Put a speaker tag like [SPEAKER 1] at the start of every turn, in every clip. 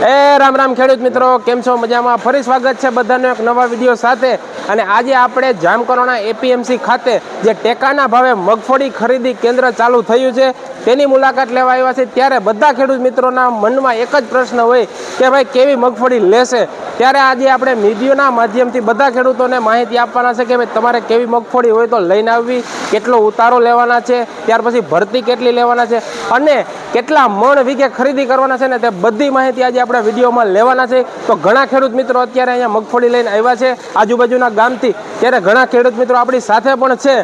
[SPEAKER 1] રામ રામ ખેડૂત મિત્રો, કેમ છો? મજામાં? ફરી સ્વાગત છે બધાનો એક નવા વિડીયો સાથે. અને આજે આપણે જામકરોણા એપીએમસી ખાતે જે ટેકાના ભાવે મગફળી ખરીદી કેન્દ્ર ચાલુ થયું છે તેની મુલાકાત લેવા આવ્યા છે. ત્યારે બધા ખેડૂત મિત્રોના મનમાં એક જ પ્રશ્ન હોય કે ભાઈ કેવી મગફળી લેશે. ત્યારે આજે આપણે મીડિયાના માધ્યમથી બધા ખેડૂતોને માહિતી આપવાના છે કે ભાઈ તમારે કેવી મગફળી હોય તો લઈને આવવી, કેટલો ઉતારો લેવાના છે, ત્યાર પછી ભરતી કેટલી લેવાના છે અને કેટલા મણ વીઘે ખરીદી કરવાના છે ને તે બધી માહિતી આજે આપણે વિડીયોમાં લેવાના છે. તો ઘણા ખેડૂત મિત્રો અત્યારે અહીંયા મગફળી લઈને આવ્યા છે આજુબાજુના ગામથી, ત્યારે ઘણા ખેડૂત મિત્રો આપણી સાથે પણ છે.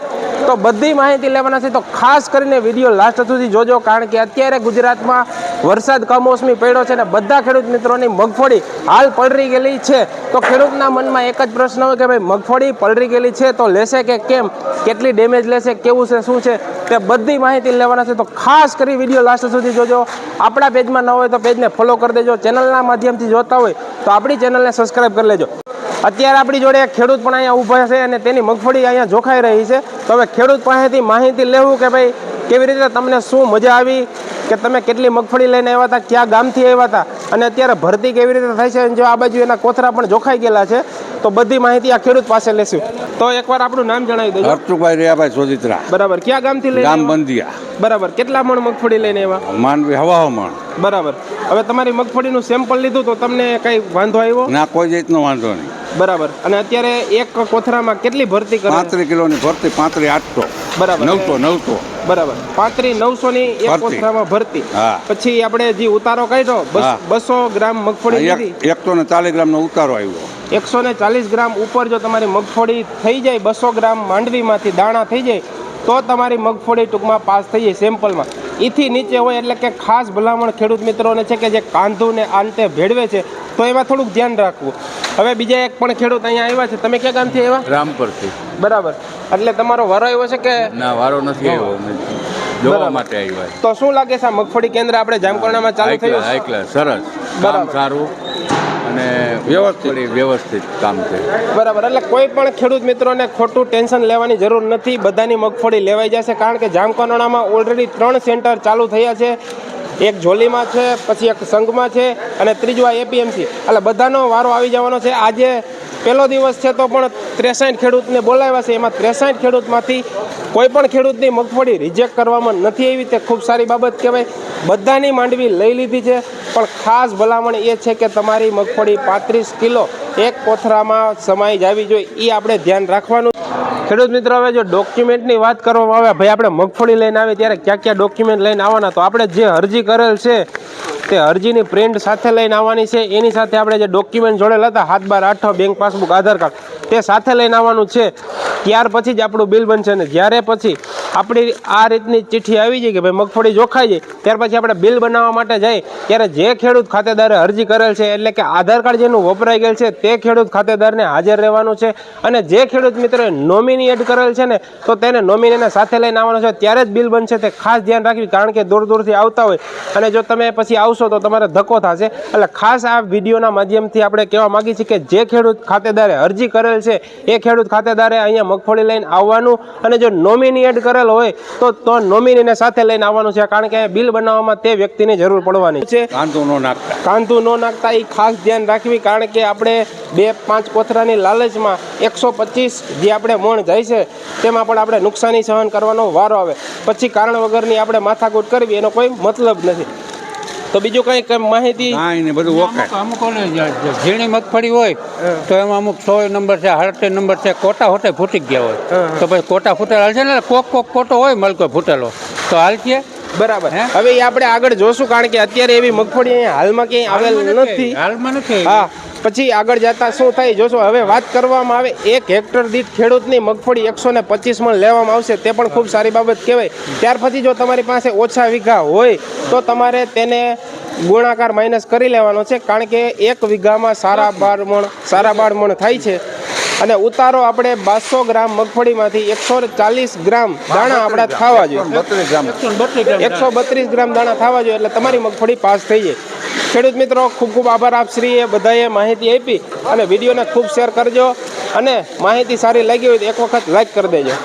[SPEAKER 1] તો બધી માહિતી લેવાના છે, તો ખાસ કરીને વિડીયો લાસ્ટ સુધી જોજો, કારણ કે અત્યારે ગુજરાતમાં વરસાદ કમોસમી પડ્યો છે ને બધા ખેડૂત મિત્રોની મગફળી હાલ પલળી ગયેલી છે. તો ખેડૂતના મનમાં એક જ પ્રશ્ન હોય કે ભાઈ મગફળી પલળી ગયેલી છે તો લેશે કે કેમ, કેટલી ડેમેજ લેશે, કેવું છે, શું છે, તે બધી માહિતી લેવાના છે. તો ખાસ કરી વિડીયો લાસ્ટ સુધી જોજો. આપણા પેજમાં ન હોય તો પેજને ફોલો કરી દેજો. ચેનલના માધ્યમથી જોતા હોય તો આપણી ચેનલને સબસ્ક્રાઈબ કરી લેજો. અત્યારે આપણી જોડે એક ખેડૂત પણ અહીંયા ઊભા છે અને તેની મગફળી અહીંયા જોખાઈ રહી છે. તો હવે ખેડૂત પાસેથી માહિતી લેવું કે ભાઈ કેવી રીતે તમને શું મજા આવી, કે તમે કેટલી મગફળી લઈને આવ્યા હતા, ક્યાં ગામથી આવ્યા હતા અને અત્યારે ભરતી કેવી રીતે થાય છે. જો આ બાજુ એના કોથરા પણ જોખાઈ ગયેલા છે તો બધી માહિતી આ ખેડૂત પાસે લેશું. તો એકવાર આપણું નામ જણાવી દેજો.
[SPEAKER 2] હરતુભાઈ રેયાભાઈ સોજિત્રા.
[SPEAKER 1] બરાબર. ક્યાં ગામથી લઈને?
[SPEAKER 2] ગામ બંધિયા.
[SPEAKER 1] બરાબર. કેટલા મણ મગફળી લઈને આવ્યા?
[SPEAKER 2] માંડવી હવા મણ.
[SPEAKER 1] બરાબર. હવે તમારી મગફળીનું સેમ્પલ લીધું તો તમને કઈ વાંધો આવ્યો?
[SPEAKER 2] ના, કોઈ જાતનો વાંધો નહીં.
[SPEAKER 1] બરાબર. અને અત્યારે એક કોથરામાં કેટલી ભરતી કરે?
[SPEAKER 2] 35 કિલોની ભરતી, 35 800.
[SPEAKER 1] બરાબર.
[SPEAKER 2] 900.
[SPEAKER 1] બરાબર. 35 900 ની એક કોથરામાં ભરતી. પછી આપણે જે ઉતારો કાઢ્યો 200 ગ્રામ મગફળી લીધી,
[SPEAKER 2] 140 ગ્રામનો ઉતારો આવ્યો.
[SPEAKER 1] 140 ગ્રામ ઉપર જો તમારી મગફળી થઈ જાય, 200 ગ્રામ માંડવીમાંથી દાણા થઈ જાય તો તમારી મગફળી ટૂંકમાં પાસ થઈ જાય સેમ્પલમાં. એથી નીચે હોય એટલે કે ખાસ ભલામણ ખેડૂત મિત્રોને છે કે જે કાંધુને આંતે ભેળવે છે તો એમાં થોડુંક ધ્યાન રાખવું. હવે બીજા એક પણ ખેડૂત અહીંયા આવ્યા છે. તમે ક્યાં ગામથી આવ્યા?
[SPEAKER 2] રામપરથી.
[SPEAKER 1] બરાબર. એટલે તમારો વારો આવ્યો છે કે?
[SPEAKER 2] ના, વારો નથી આવ્યો, જોવા માટે આવ્યા.
[SPEAKER 1] તો શું લાગે છે આ મગફળી કેન્દ્ર આપણે જામકરણામાં ચાલુ થયું?
[SPEAKER 2] હાઈ ક્લાસ, સરસ કામ, સારું અને વ્યવસ્થિત કામ છે. બરાબર.
[SPEAKER 1] એટલે કોઈ પણ ખેડૂત મિત્રોને ખોટું ટેન્શન લેવાની જરૂર નથી. બધાની મગફળી લેવાઈ જશે, કારણ કે જામકરણામાં ઓલરેડી 3 સેન્ટર ચાલુ થયા છે. એક જોલીમાં છે, પછી એક સંઘમાં છે અને ત્રીજું આ એપીએમસી. એટલે બધાનો વારો આવી જવાનો છે. આજે પહેલો દિવસ છે તો પણ 63 ખેડૂતને બોલાવ્યા છે. એમાં 63 ખેડૂતમાંથી કોઈ પણ ખેડૂતની મગફળી રિજેક્ટ કરવામાં નથી આવી. તે ખૂબ સારી બાબત કહેવાય. બધાની માંડવી લઈ લીધી છે, પણ ખાસ ભલામણ એ છે કે તમારી મગફળી 35 કિલો એક કોથરામાં સમાઈ જાવી જોઈએ, એ આપણે ધ્યાન રાખવાનું. ખેડૂત મિત્રો, હવે જો ડોક્યુમેન્ટની વાત કરવામાં આવે, ભાઈ આપણે મગફળી લઈને આવે ત્યારે ક્યાં ક્યાં ડોક્યુમેન્ટ લઈને આવવાના, તો આપણે જે અરજી કરેલ છે તે અરજીની પ્રિન્ટ સાથે લઈને આવવાની છે. એની સાથે આપણે જે ડોક્યુમેન્ટ જોડેલા હતા, 7 બાર 8 બેંક પાસબુક, આધાર કાર્ડ, તે સાથે લઈને આવવાનું છે. ત્યાર પછી જ આપણું બિલ બનશે. ને જ્યારે પછી આપણી આ રીતની ચિઠ્ઠી આવી જાય કે ભાઈ મગફળી જોખાઈ જાય, ત્યાર પછી આપણે બિલ બનાવવા માટે જાય ત્યારે જે ખેડૂત ખાતેદારે અરજી કરેલ છે, એટલે કે આધાર કાર્ડ જેનું વપરાઈ ગયેલ છે, તે ખેડૂત ખાતેદારને હાજર રહેવાનું છે. અને જે ખેડૂત મિત્રોએ નોમિની એડ કરેલ છે ને, તો તેને નોમિનીને સાથે લઈને આવવાનો છે. ત્યારે જ બિલ બનશે. તે ખાસ ધ્યાન રાખવી, કારણ કે દૂર દૂરથી આવતા હોય અને જો તમે પછી આવશો તો તમારે ધક્કો થશે. એટલે ખાસ આ વિડીયોના માધ્યમથી આપણે કહેવા માંગીએ છીએ કે જે ખેડૂત ખાતેદારે અરજી કરેલ છે એ ખેડૂત ખાતેદારે અહીંયા મગફળી લઈને આવવાનું. અને જો નોમિની એડ કરેલ હોય તો નોમિનીને સાથે લઈને આવવાનું છે, કારણ કે બિલ બનાવવામાં તે વ્યક્તિની જરૂર પડવાની છે. કાંધું ન નાખતા એ ખાસ ધ્યાન રાખવી, કારણ કે આપણે 2-5 કોથરાની લાલચમાં 125 જે આપણે મણ જાય છે તેમાં પણ આપણે નુકસાની સહન કરવાનો વારો આવે. પછી કારણ વગરની આપણે માથાકૂટ કરવી એનો કોઈ મતલબ નથી. તો બીજું કઈ માહિતી?
[SPEAKER 3] અમુક ઝીણી મગફળી હોય તો એમાં અમુક 100 નંબર છે, 38 નંબર છે, કોટા હોટે ફૂટી ગયા હોય તો પછી કોટા ફૂટેલા હાલ છે ને, કોક કોટો હોય મલકો ફૂટેલો તો હાલ છે.
[SPEAKER 1] બરાબર. હવે એ આપણે આગળ જોશું, કારણ કે અત્યારે એવી મગફળી અહીંયા હાલમાં ક્યાંય આવેલ નથી.
[SPEAKER 3] હાલમાં નથી.
[SPEAKER 1] હા, પછી આગળ જતા શું થાય જોશું. હવે વાત કરવામાં આવે 1 હેક્ટર દીઠ ખેડૂતની મગફળી 125 મણ લેવામાં આવશે, તે પણ ખૂબ સારી બાબત કહેવાય. ત્યાર પછી જો તમારી પાસે ઓછા વીઘા હોય તો તમારે તેને ગુણાકાર માઇનસ કરી લેવાનો છે, કારણ કે 1 વીઘામાં સારા 12 મણ થાય છે. અને ઉતારો આપણે 200 ગ્રામ મગફળીમાંથી 140 ગ્રામ દાણા આપણા થવા જોઈએ, 132 ગ્રામ દાણા થવા જોઈએ, એટલે તમારી મગફળી પાસ થઈ જાય. ખેડૂત મિત્રો, ખૂબ ખૂબ આભાર આપ શ્રીએ બધાએ માહિતી આપી અને વિડીયોને ખૂબ શેર કરજો. અને માહિતી સારી લાગી હોય તો એક વખત લાઈક કરી દેજો.